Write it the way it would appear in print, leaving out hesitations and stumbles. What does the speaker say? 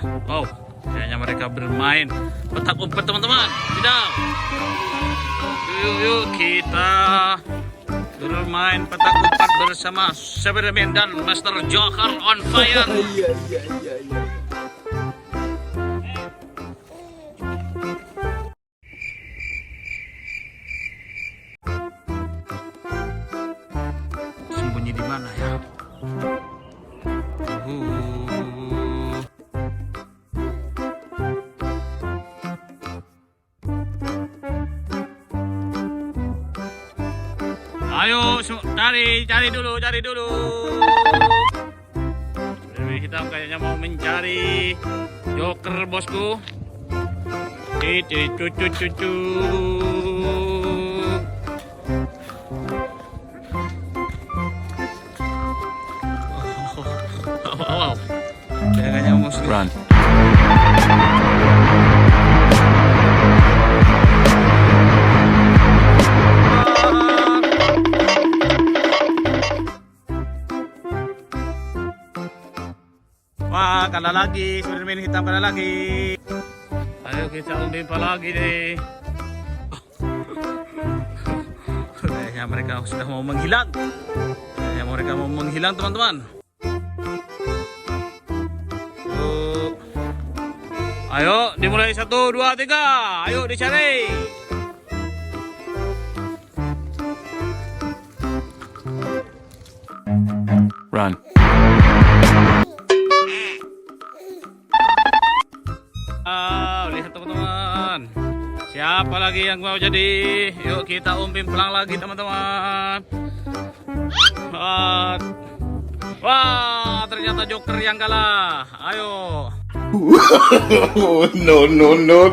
Oh, kayaknya mereka bermain petak umpet teman-teman. Tidak. Yuk kita bermain petak umpet bersama Spiderman dan Master Joker on fire. Iya. Sembunyi di mana ya? Ayo, cari dulu. Hitam kayaknya mau mencari Joker bosku. Cucu. Wow. Kayaknya mau Run. Wah, kalah lagi, Spiderman hitam kalah lagi. Ayo kita umpan lagi deh. Kayaknya mereka sudah mau menghilang. Teman-teman. Ayo dimulai 1, 2, 3. Ayo dicari. Run. Lihat teman-teman. Siapa lagi yang mau jadi? Yuk kita umpim pelang lagi teman-teman. Wah, ternyata Joker yang kalah. Ayo. No. No.